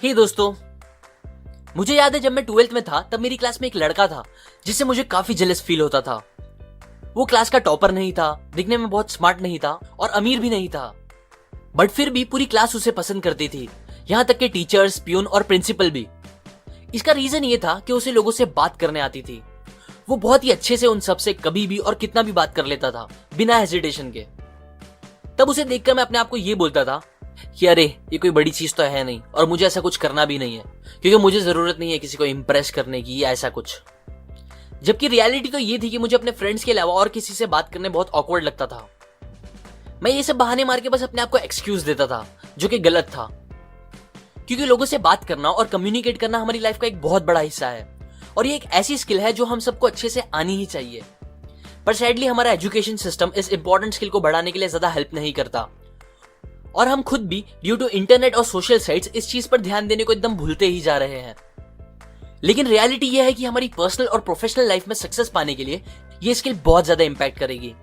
हे दोस्तों, मुझे याद है जब मैं 12th में था तब मेरी क्लास में एक लड़का था जिससे मुझे काफी जेलस फील होता था। वो क्लास का टॉपर नहीं था, दिखने में बहुत स्मार्ट नहीं था और अमीर भी नहीं था, बट फिर भी पूरी क्लास उसे पसंद करती थी, यहाँ तक कि टीचर्स, प्यून और प्रिंसिपल भी। इसका रीजन ये था कि उसे लोगों से बात करने आती थी। वो बहुत ही अच्छे से उन सबसे कभी भी और कितना भी बात कर लेता था बिना हेजिटेशन के। तब उसे देखकर मैं अपने आप को ये बोलता था कि अरे ये कोई बड़ी चीज तो है नहीं और मुझे ऐसा कुछ करना भी नहीं है, क्योंकि मुझे जरूरत नहीं है किसी को इम्प्रेस करने की या ऐसा कुछ। जबकि रियलिटी तो ये थी कि मुझे अपने फ्रेंड्स के अलावा और किसी से बात करने बहुत ऑकवर्ड लगता था। मैं ये सब बहाने मार के बस अपने आप को एक्सक्यूज देता था, जो कि गलत था, क्योंकि लोगों से बात करना और कम्युनिकेट करना हमारी लाइफ का एक बहुत बड़ा हिस्सा है और ये एक ऐसी स्किल है जो हम सबको अच्छे से आनी ही चाहिए। पर सैडली हमारा एजुकेशन सिस्टम इस इंपॉर्टेंट स्किल को बढ़ाने के लिए ज्यादा हेल्प नहीं करता और हम खुद भी ड्यू टू इंटरनेट और सोशल साइट्स इस चीज पर ध्यान देने को एकदम भूलते ही जा रहे हैं। लेकिन रियलिटी यह है कि हमारी पर्सनल और प्रोफेशनल लाइफ में सक्सेस पाने के लिए ये स्किल बहुत ज्यादा इंपैक्ट करेगी।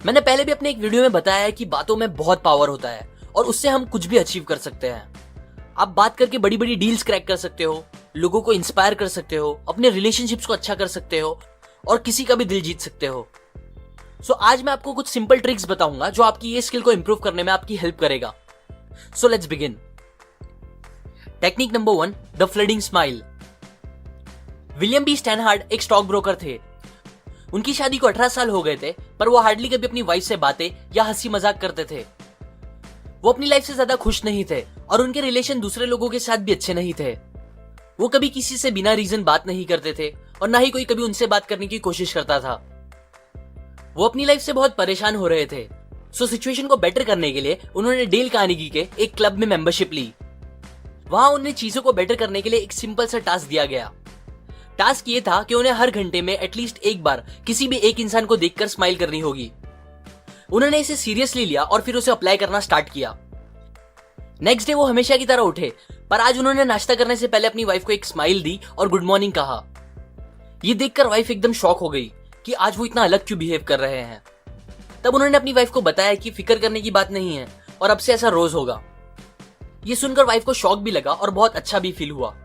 मैंने पहले भी अपने एक वीडियो में बताया है कि बातों में बहुत पावर होता है और उससे हम कुछ भी अचीव कर सकते हैं। आप बात करके बड़ी बड़ी डील्स क्रैक कर सकते हो, लोगों को इंस्पायर कर सकते हो, अपने रिलेशनशिप्स को अच्छा कर सकते हो और किसी का भी दिल जीत सकते हो। सो आज मैं आपको कुछ सिंपल ट्रिक्स बताऊंगा जो आपकी ये स्किल को इंप्रूव करने में आपकी हेल्प करेगा। So let's begin. Technique number 1, the flooding smile. William B Stanhard एक स्टॉक ब्रोकर थे। उनकी शादी को 18 साल हो गए थे, पर वो हार्डली कभी अपनी वाइफ से बातें या हंसी मजाक करते थे। वो अपनी लाइफ से ज्यादा खुश नहीं थे और उनके रिलेशन दूसरे लोगों के साथ भी अच्छे नहीं थे। वो कभी किसी से बिना रीजन बात नहीं करते थे और ना ही कोई कभी उनसे बात करने की कोशिश करता था। वो अपनी लाइफ से बहुत परेशान हो रहे थे। सो सिचुएशन को बेटर करने के लिए उन्होंने डेल कार्नेगी के एक क्लब में मेंबरशिप ली। वहां उन्हें चीजों को बेटर करने के लिए एक सिंपल सा टास्क दिया गया। टास्क ये था कि उन्हें हर घंटे में एटलीस्ट एक बार किसी भी एक इंसान को देखकर स्माइल करनी होगी। उन्होंने इसे सीरियसली लिया और फिर उसे अप्लाई करना स्टार्ट किया। नेक्स्ट डे वो हमेशा की तरह उठे, पर आज उन्होंने नाश्ता करने से पहले अपनी वाइफ को एक स्माइल दी और गुड मॉर्निंग कहा। ये देखकर वाइफ एकदम शॉक हो गई कि आज वो इतना अलग क्यों बिहेव कर रहे हैं। तब उन्होंने अपनी वाइफ को बताया कि फिक्र करने की बात नहीं है और अब से ऐसा रोज होगा। ये सुनकर वाइफ को शॉक भी लगा और बहुत अच्छा भी फील हुआ।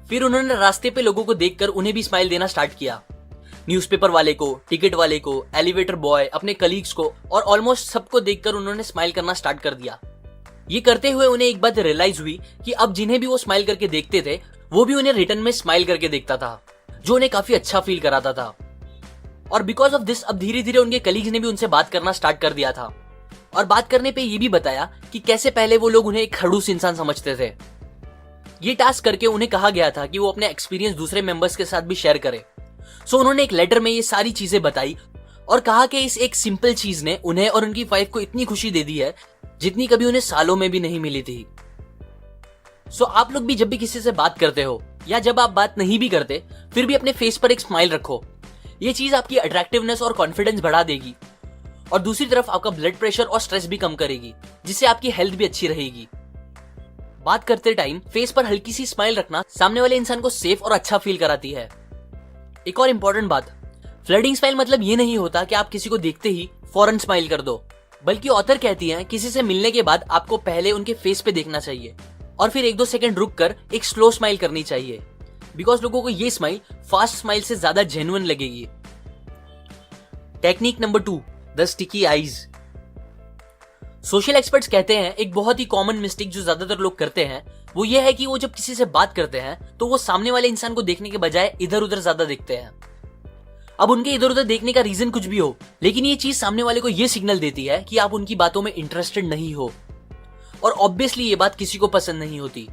फिर उन्होंने रास्ते पे लोगों को देखकर उन्हें भी स्माइल देना स्टार्ट किया। न्यूज़पेपर वाले को, टिकट वाले को, एलिवेटर बॉय, अपने कलीग्स को और ऑलमोस्ट सबको देखकर उन्होंने स्माइल करना स्टार्ट कर दिया। ये करते हुए उन्हें एक बात रियलाइज हुई कि अब जिन्हें भी वो स्माइल करके देखते थे वो भी उन्हें रिटर्न में स्माइल करके देखता था, जो उन्हें काफी अच्छा फील कराता था। और बिकॉज ऑफ दिस अब धीरे धीरे उनके कलीग्स ने भी उनसे बात करना स्टार्ट कर दिया था और बात करने पे ये भी बताया कि कैसे पहले वो लोग उन्हें एक खड़ूस इंसान समझते थे। ये टास्क करके उन्हें कहा गया था कि वो अपने एक्सपीरियंस दूसरे मेंबर्स के साथ भी शेयर करें। सो उन्होंने एक लेटर में ये सारी चीजें बताई और कहा कि इस एक सिंपल चीज ने उन्हें और उनकी वाइफ को इतनी खुशी दे दी है जितनी कभी उन्हें सालों में भी नहीं मिली थी। सो आप लोग भी जब भी किसी से बात करते हो या जब आप बात नहीं भी करते फिर भी अपने फेस पर एक स्माइल रखो। ये चीज आपकी अट्रैक्टिवनेस और कॉन्फिडेंस बढ़ा देगी और दूसरी तरफ आपका ब्लड प्रेशर और स्ट्रेस भी कम करेगी, जिससे आपकी हेल्थ भी अच्छी रहेगी। बात करते टाइम फेस पर हल्की सी स्माइल रखना सामने वाले इंसान को सेफ और अच्छा फील कराती है। एक और इंपॉर्टेंट बात, फ्लडिंग स्माइल मतलब ये नहीं होता कि आप किसी को देखते ही फौरन स्माइल कर दो, बल्कि ऑथर कहती हैं किसी से मिलने के बाद आपको पहले उनके फेस पे देखना चाहिए और फिर 1-2 सेकंड रुक कर एक स्लो स्माइल करनी चाहिए, बिकॉज लोगों को ये स्माइल फास्ट स्माइल से ज्यादा जेन्युइन लगेगी। Technique number 2, the sticky eyes. Social experts कहते हैं एक बहुत ही कॉमन मिस्टेक जो ज्यादातर लोग करते हैं वो ये है कि वो जब किसी से बात करते हैं तो वो सामने वाले इंसान को देखने के बजाय इधर उधर ज्यादा देखते हैं। अब उनके इधर उधर देखने का रीजन कुछ भी हो, लेकिन ये चीज सामने वाले को ये सिग्नल देती है कि आप उनकी बातों में इंटरेस्टेड नहीं हो और ऑब्वियसली ये बात किसी को पसंद नहीं होती।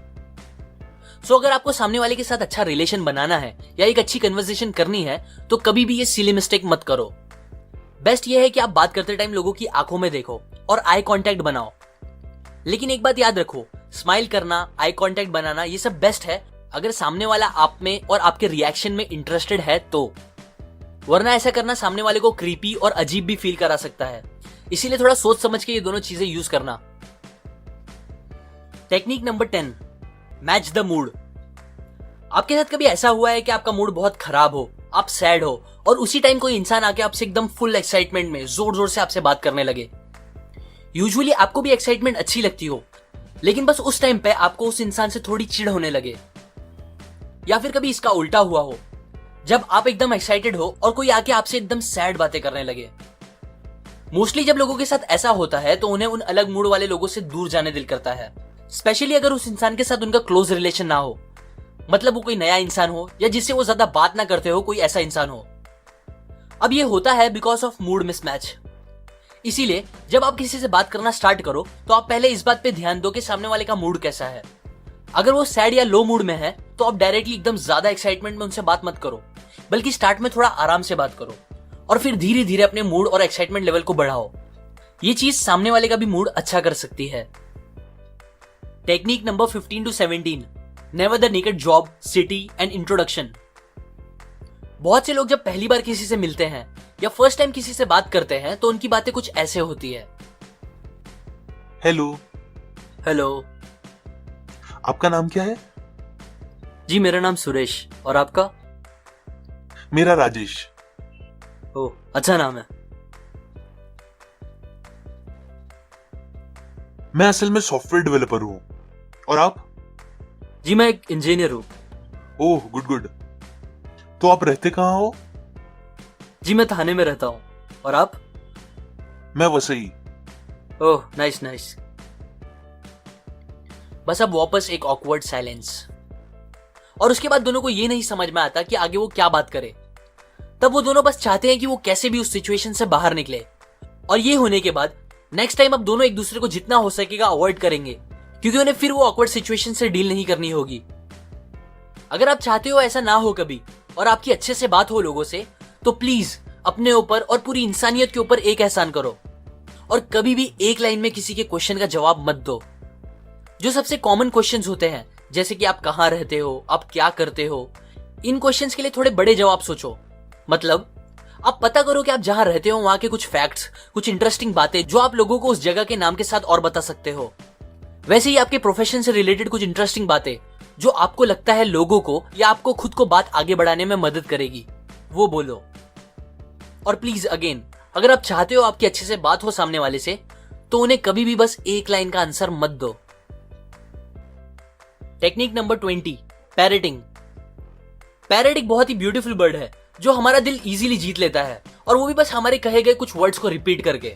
सो अगर आपको सामने वाले के साथ अच्छा रिलेशन बनाना है या एक अच्छी कन्वर्सेशन करनी है तो कभी भी ये सिली मिस्टेक मत करो। बेस्ट ये है कि आप बात करते टाइम लोगों की आंखों में देखो और आई कांटेक्ट बनाओ। लेकिन एक बात याद रखो, स्माइल करना, आई कांटेक्ट बनाना ये सब बेस्ट है अगर सामने वाला आप में और आपके रिएक्शन में इंटरेस्टेड है तो, वरना ऐसा करना सामने वाले को क्रीपी और अजीब भी फील करा सकता है। इसीलिए थोड़ा सोच समझ के ये दोनों चीजें यूज करना। Technique number 10, match the mood. आपके साथ कभी ऐसा हुआ है कि आपका मूड बहुत खराब हो, आप सैड हो और उसी टाइम कोई इंसान आके आपसे एकदम फुल एक्साइटमेंट में जोर जोर से आपसे बात करने लगे। यूजुअली आपको भी एक्साइटमेंट अच्छी लगती हो, लेकिन बस उस टाइम पे आपको उस इंसान से थोड़ी चिढ़ होने लगे। या फिर कभी इसका उल्टा हुआ हो, जब आप एकदम एक्साइटेड हो और कोई आके आपसे एकदम सैड बातें करने लगे। मोस्टली जब लोगों के साथ ऐसा होता है तो उन्हें उन अलग मूड वाले लोगों से दूर जाने दिल करता है, स्पेशली अगर उस इंसान के साथ उनका क्लोज रिलेशन ना हो, मतलब वो कोई नया इंसान हो या जिससे वो ज्यादा बात ना करते हो, कोई ऐसा इंसान हो। अब ये होता है बिकॉज ऑफ मूड मिसमैच। इसीलिए जब आप किसी से बात करना स्टार्ट करो तो आप पहले इस बात पे ध्यान दो कि सामने वाले का मूड कैसा है। अगर वो सैड या लो मूड में है तो आप डायरेक्टली एकदम ज्यादा एक्साइटमेंट में उनसे बात मत करो, बल्कि स्टार्ट में थोड़ा आराम से बात करो और फिर धीरे धीरे अपने मूड और एक्साइटमेंट लेवल को बढ़ाओ। ये चीज सामने वाले का भी मूड अच्छा कर सकती है। Technique number 15 to 17, never the naked job, city and introduction. बहुत से लोग जब पहली बार किसी से मिलते हैं या फर्स्ट टाइम किसी से बात करते हैं तो उनकी बातें कुछ ऐसे होती है। हेलो। हेलो। आपका नाम क्या है? जी मेरा नाम सुरेश, और आपका? मेरा राजेश। ओह, अच्छा नाम है। मैं असल में सॉफ्टवेयर डेवलपर हूँ। और आप? जी मैं एक इंजीनियर हूँ। ओह, गुड गुड। तो आप रहते कहाँ हो? जी मैं थाने में रहता हूँ। और आप? मैं वसई। ओह, नाइस नाइस। बस अब वापस एक ऑकवर्ड साइलेंस, और उसके बाद दोनों को ये नहीं समझ में आता कि आगे वो क्या बात करे। तब वो दोनों बस चाहते हैं कि वो कैसे भी उस सिचुएशन से बाहर निकले। और ये होने के बाद नेक्स्ट टाइम अब दोनों एक दूसरे को जितना हो सकेगा अवॉइड करेंगे, क्योंकि उन्हें फिर वो ऑकवर्ड सिचुएशन से डील नहीं करनी होगी। अगर आप चाहते हो ऐसा ना हो कभी और आपकी अच्छे से बात हो लोगों से, तो प्लीज अपने ऊपर और पूरी इंसानियत के ऊपर एक एहसान करो और कभी भी एक लाइन में किसी के क्वेश्चन का जवाब मत दो। जो सबसे कॉमन क्वेश्चंस होते हैं, जैसे कि आप कहाँ रहते हो, आप क्या करते हो, इन क्वेश्चंस के लिए थोड़े बड़े जवाब सोचो। मतलब आप पता करो कि आप जहां रहते हो वहां के कुछ फैक्ट्स, कुछ इंटरेस्टिंग बातें जो आप लोगों को उस जगह के नाम के साथ और बता सकते हो। वैसे ही आपके प्रोफेशन से रिलेटेड कुछ इंटरेस्टिंग बातें जो आपको लगता है लोगों को या आपको खुद को बात आगे बढ़ाने में मदद करेगी, वो बोलो। और प्लीज अगेन, अगर आप चाहते हो आपकी अच्छे से बात हो सामने वाले से, तो उन्हें कभी भी बस एक लाइन का आंसर मत दो। Technique number 20, parroting. पैरेट एक बहुत ही ब्यूटीफुल बर्ड है जो हमारा दिल इजीली जीत लेता है, और वो भी बस हमारे कहे गए कुछ वर्ड्स को रिपीट करके।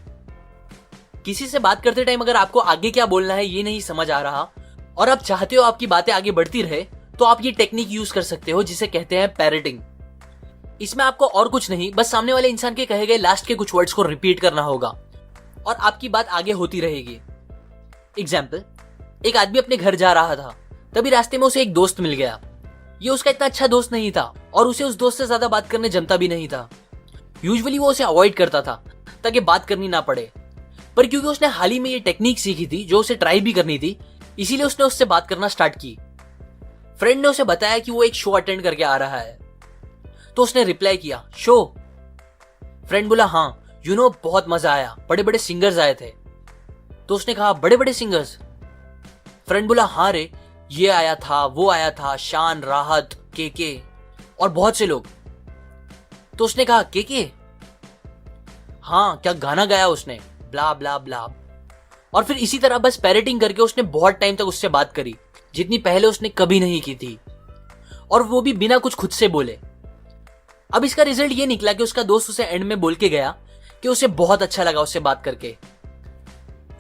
किसी से बात करते टाइम अगर आपको आगे क्या बोलना है ये नहीं समझ आ रहा और आप चाहते हो आपकी बातें आगे बढ़ती रहे, तो आप ये टेक्निक यूज कर सकते हो जिसे कहते हैं पैरेटिंग। इसमें आपको और कुछ नहीं, बस सामने वाले इंसान के कहे गए लास्ट के कुछ वर्ड्स को रिपीट करना होगा और आपकी बात आगे होती रहेगी। एग्जाम्पल, एक आदमी अपने घर जा रहा था, तभी रास्ते में उसे एक दोस्त मिल गया। ये उसका इतना अच्छा दोस्त नहीं था और उसे उस दोस्त से ज्यादा बात करने जमता भी नहीं था। यूजुअली वो उसे अवॉइड करता था ताकि बात करनी ना पड़े, पर क्योंकि उसने हाल ही में ये टेक्निक सीखी थी जो उसे ट्राई भी करनी थी, इसीलिए उसने उससे बात करना स्टार्ट की। फ्रेंड ने उसे बताया कि वो एक शो अटेंड करके आ रहा है, तो उसने रिप्लाई किया, शो? फ्रेंड बोला, हाँ, बहुत मजा आया, बड़े बड़े सिंगर्स आए थे। तो उसने कहा, बड़े बड़े सिंगर्स? फ्रेंड बोला, हाँ रे, ये आया था, वो आया था, शान, राहत, के और बहुत से लोग। तो उसने कहा, के? हाँ, क्या गाना गाया उसने, ब्ला ब्ला ब्ला। और फिर इसी तरह बस पैरेटिंग करके उसने बहुत टाइम तक उससे बात करी, जितनी पहले उसने कभी नहीं की थी, और वो भी बिना कुछ खुद से बोले। अब इसका रिजल्ट ये निकला कि उसका दोस्त उसे एंड में बोल के गया कि उसे बहुत अच्छा लगा उससे बात करके।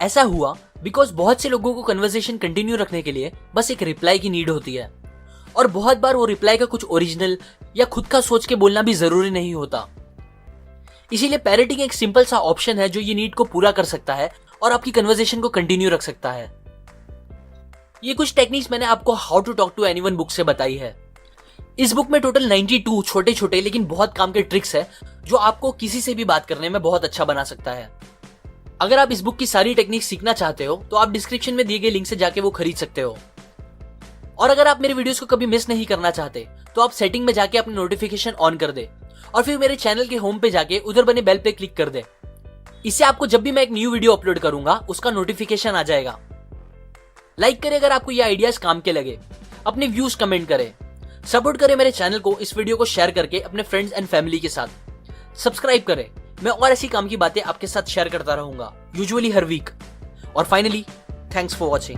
ऐसा हुआ बिकॉज बहुत से लोगों को कन्वर्सेशन कंटिन्यू रखने के लिए बस एक रिप्लाई की नीड होती है, और बहुत बार वो रिप्लाई का कुछ ओरिजिनल या खुद का सोच के बोलना भी जरूरी नहीं होता। इसीलिए पैरेटिंग एक सिंपल सा ऑप्शन है जो ये नीड को पूरा कर सकता है और आपकी कन्वर्सेशन को कंटिन्यू रख सकता है। ये कुछ टेक्निक्स मैंने आपको how to talk to anyone book से बताई है। इस बुक में टोटल 92 छोटे छोटे लेकिन बहुत काम के ट्रिक्स है जो आपको किसी से भी बात करने में बहुत अच्छा बना सकता है। अगर आप इस बुक की सारी टेक्निक सीखना चाहते हो तो आप डिस्क्रिप्शन में दिए गए लिंक से जाके वो खरीद सकते हो। और अगर आप मेरे वीडियोस को कभी मिस नहीं करना चाहते तो आप सेटिंग में जाके अपनी नोटिफिकेशन ऑन कर दे और फिर मेरे चैनल के होम पे जाके उधर बने बेल पे क्लिक कर दे। इससे आपको जब भी मैं एक न्यू वीडियो अपलोड करूंगा उसका नोटिफिकेशन आ जाएगा। लाइक करें अगर आपको ये आइडियाज काम के लगे, अपने व्यूज कमेंट करें, सपोर्ट करें मेरे चैनल को, इस वीडियो को शेयर करके अपने फ्रेंड्स एंड फैमिली के साथ, सब्सक्राइब करें। मैं और ऐसी काम की बातें आपके साथ शेयर करता रहूंगा, यूजुअली हर वीक। और फाइनली, थैंक्स फॉर वॉचिंग।